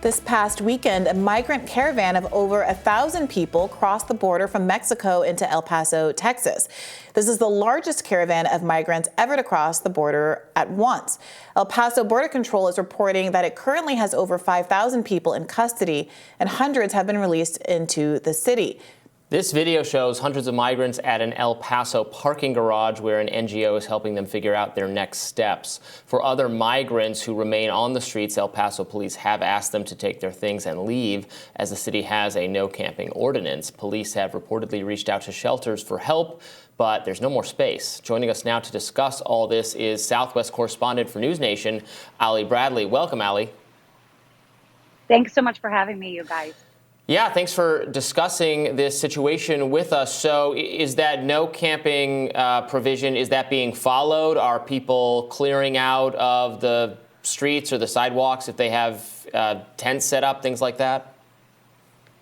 This past weekend, a migrant caravan of over 1,000 people crossed the border from Mexico into El Paso, Texas. This is the largest caravan of migrants ever to cross the border at once. El Paso Border Control is reporting that it currently has over 5,000 people in custody, and hundreds have been released into the city. This video shows hundreds of migrants at an El Paso parking garage where an NGO is helping them figure out their next steps. For other migrants who remain on the streets, El Paso police have asked them to take their things and leave, as the city has a no camping ordinance. Police have reportedly reached out to shelters for help, but there's no more space. Joining us now to discuss all this is Southwest correspondent for NewsNation, Ali Bradley. Welcome, Ali. Thanks so much for having me, you guys. Yeah, thanks for discussing this situation with us. So is that no camping provision, is that being followed? Are people clearing out of the streets or the sidewalks if they have tents set up, things like that?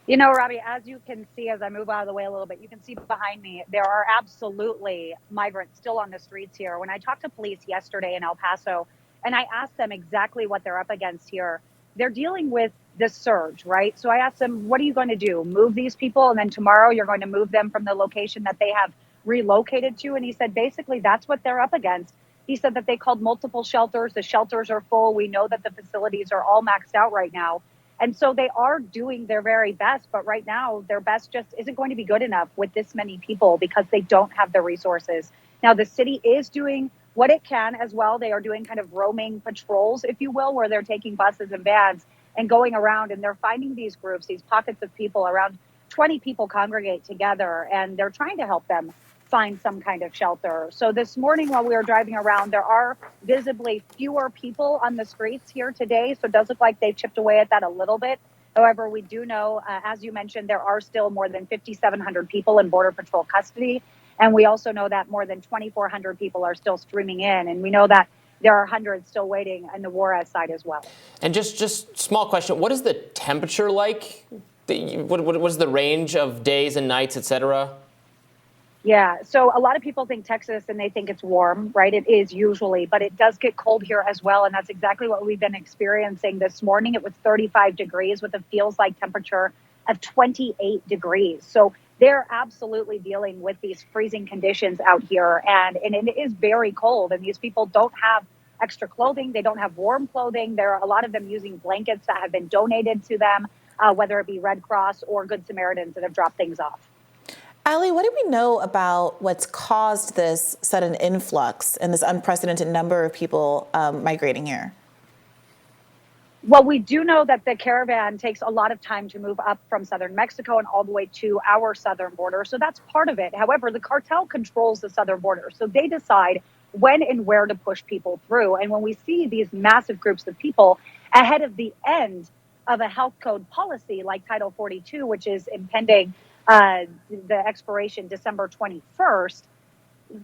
You know, Robbie, as you can see, as I move out of the way a little bit, you can see behind me, there are absolutely migrants still on the streets here. When I talked to police yesterday in El Paso, and I asked them exactly what they're up against here, they're dealing with this surge, right? So I asked them, what are you going to do? Move these people, and then tomorrow you're going to move them from the location that they have relocated to? And he said, basically, that's what they're up against. He said that they called multiple shelters. The shelters are full. We know that the facilities are all maxed out right now. And so they are doing their very best. But right now, their best just isn't going to be good enough with this many people because they don't have the resources. Now, the city is doing what it can as well. They are doing kind of roaming patrols, if you will, where they're taking buses and vans and going around, and they're finding these groups, these pockets of people. Around 20 people congregate together, and they're trying to help them find some kind of shelter. So this morning while we were driving around, there are visibly fewer people on the streets here today. So it does look like they've chipped away at that a little bit. However, we do know, as you mentioned, there are still more than 5,700 people in Border Patrol custody. And we also know that more than 2,400 people are still streaming in. And we know that there are hundreds still waiting on the Juarez side as well. And just small question, what is the temperature like? What is the range of days and nights, et cetera? Yeah, so a lot of people think Texas and they think it's warm, right? It is usually, but it does get cold here as well. And that's exactly what we've been experiencing this morning. It was 35 degrees with a feels like temperature of 28 degrees. So they're absolutely dealing with these freezing conditions out here. And it is very cold. And these people don't have extra clothing. They don't have warm clothing. There are a lot of them using blankets that have been donated to them, whether it be Red Cross or Good Samaritans that have dropped things off. Ali, what do we know about what's caused this sudden influx and this unprecedented number of people migrating here? Well, we do know that the caravan takes a lot of time to move up from southern Mexico and all the way to our southern border. So that's part of it. However, the cartel controls the southern border. So they decide when and where to push people through. And when we see these massive groups of people ahead of the end of a health code policy like Title 42, which is impending the expiration December 21st,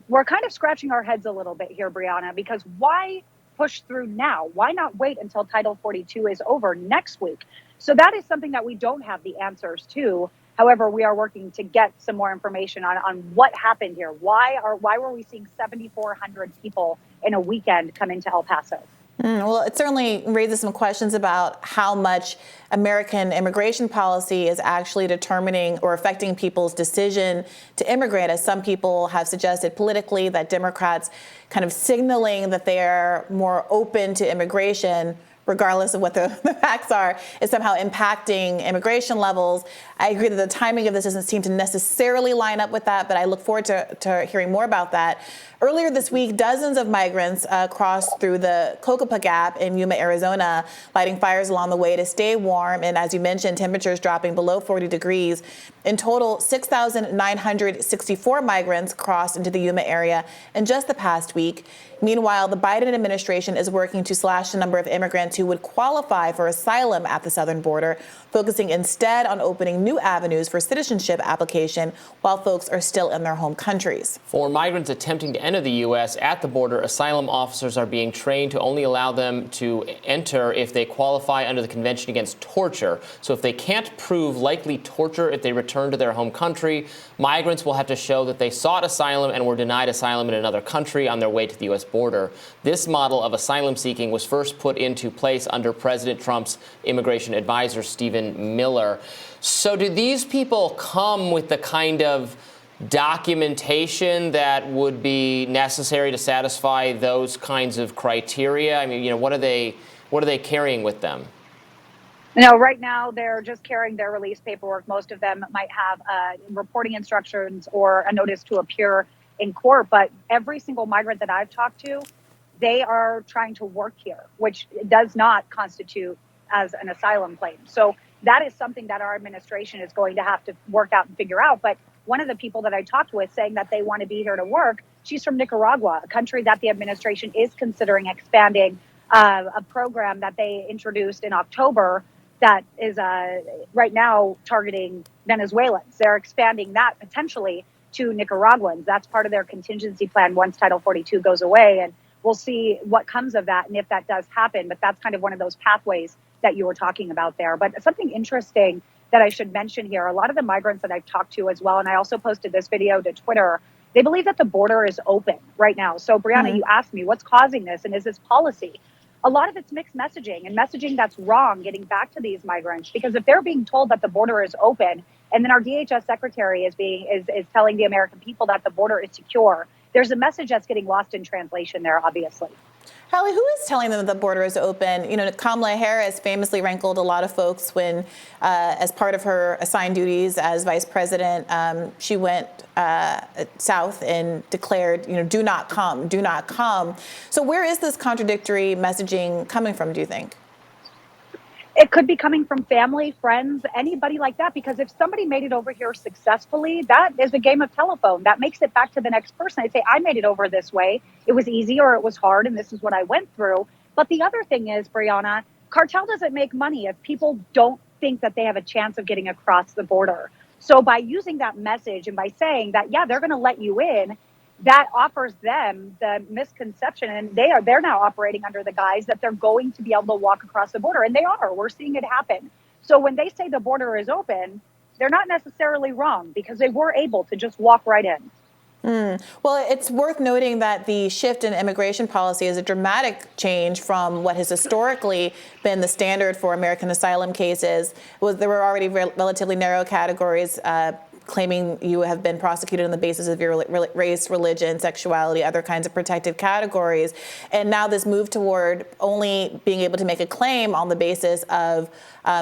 we're kind of scratching our heads a little bit here, Brianna, because why push through now? Why not wait until Title 42 is over next week? So that is something that we don't have the answers to. However, we are working to get some more information on what happened here. Why were we seeing 7,400 people in a weekend come into El Paso? Well, it certainly raises some questions about how much American immigration policy is actually determining or affecting people's decision to immigrate, as some people have suggested politically that Democrats kind of signaling that they're more open to immigration, regardless of what the facts are, is somehow impacting immigration levels. I agree that the timing of this doesn't seem to necessarily line up with that, but I look forward to hearing more about that. Earlier this week, dozens of migrants crossed through the Cocapa Gap in Yuma, Arizona, lighting fires along the way to stay warm. And as you mentioned, temperatures dropping below 40 degrees. In total, 6,964 migrants crossed into the Yuma area in just the past week. Meanwhile, the Biden administration is working to slash the number of immigrants who would qualify for asylum at the southern border, focusing instead on opening new avenues for citizenship application while folks are still in their home countries. For migrants attempting to enter the U.S. at the border, asylum officers are being trained to only allow them to enter if they qualify under the Convention Against Torture. So if they can't prove likely torture if they return to their home country, migrants will have to show that they sought asylum and were denied asylum in another country on their way to the U.S. border. This model of asylum seeking was first put into place place under President Trump's immigration advisor, Stephen Miller. So do these people come with the kind of documentation that would be necessary to satisfy those kinds of criteria? I mean, what are they carrying with them? No, right now they're just carrying their release paperwork. Most of them might have reporting instructions or a notice to appear in court. But every single migrant that I've talked to, they are trying to work here, which does not constitute as an asylum claim. So that is something that our administration is going to have to work out and figure out. But one of the people that I talked with saying that they want to be here to work, she's from Nicaragua, a country that the administration is considering expanding a program that they introduced in October that is right now targeting Venezuelans. They're expanding that potentially to Nicaraguans. That's part of their contingency plan once Title 42 goes away. And we'll see what comes of that and if that does happen. But that's kind of one of those pathways that you were talking about there. But something interesting that I should mention here, a lot of the migrants that I've talked to as well, and I also posted this video to Twitter, they believe that the border is open right now. So Brianna, you asked me what's causing this and is this policy? A lot of it's mixed messaging and messaging that's wrong getting back to these migrants, because if they're being told that the border is open and then our DHS secretary is telling the American people that the border is secure, there's a message that's getting lost in translation there, obviously. Hallie, who is telling them the border is open? Kamala Harris famously rankled a lot of folks when, as part of her assigned duties as vice president, she went south and declared, do not come, do not come. So where is this contradictory messaging coming from, do you think? It could be coming from family, friends, anybody like that, because if somebody made it over here successfully, that is a game of telephone. That makes it back to the next person. I'd say, I made it over this way. It was easy or it was hard, and this is what I went through. But the other thing is, Brianna, cartel doesn't make money if people don't think that they have a chance of getting across the border. So by using that message and by saying that, yeah, they're going to let you in, that offers them the misconception, and they're now operating under the guise that they're going to be able to walk across the border, and they are. We're seeing it happen. So when they say the border is open, they're not necessarily wrong, because they were able to just walk right in. Well, it's worth noting that the shift in immigration policy is a dramatic change from what has historically been the standard for American asylum cases. There were already relatively narrow categories claiming you have been prosecuted on the basis of your race, religion, sexuality, other kinds of protected categories. And now this move toward only being able to make a claim on the basis of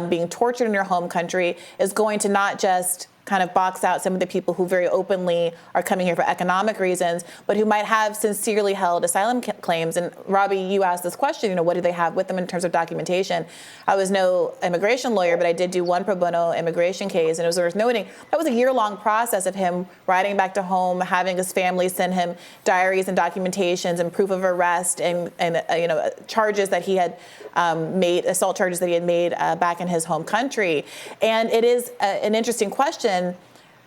being tortured in your home country is going to not just kind of box out some of the people who very openly are coming here for economic reasons, but who might have sincerely held asylum claims. And Robbie, you asked this question, what do they have with them in terms of documentation? I was no immigration lawyer, but I did do one pro bono immigration case, and it was worth noting that was a year-long process of him riding back to home, having his family send him diaries and documentations and proof of arrest and charges that he had made, assault charges that he had made back in his home country. And it is an interesting question.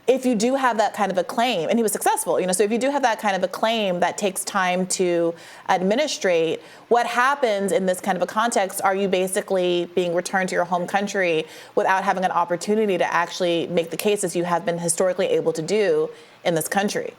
If you do have that kind of a claim, and he was successful, so if you do have that kind of a claim that takes time to administrate, what happens in this kind of a context? Are you basically being returned to your home country without having an opportunity to actually make the case as you have been historically able to do in this country?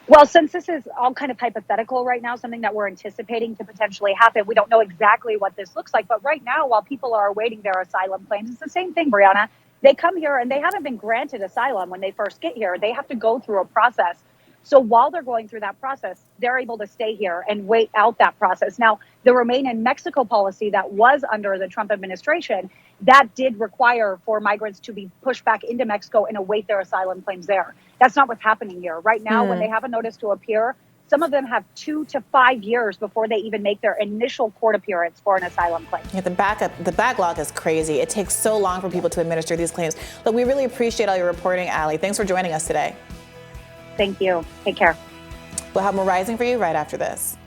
Well, since this is all kind of hypothetical right now, something that we're anticipating to potentially happen, we don't know exactly what this looks like. But right now, while people are awaiting their asylum claims, it's the same thing, Brianna. They come here and they haven't been granted asylum when they first get here. They have to go through a process. So while they're going through that process, they're able to stay here and wait out that process. Now, the Remain in Mexico policy that was under the Trump administration, that did require for migrants to be pushed back into Mexico and await their asylum claims there. That's not what's happening here. Right now, when they have a notice to appear, some of them have 2 to 5 years before they even make their initial court appearance for an asylum claim. Yeah, the backlog is crazy. It takes so long for people to administer these claims. Look, we really appreciate all your reporting, Allie. Thanks for joining us today. Thank you. Take care. We'll have more Rising for you right after this.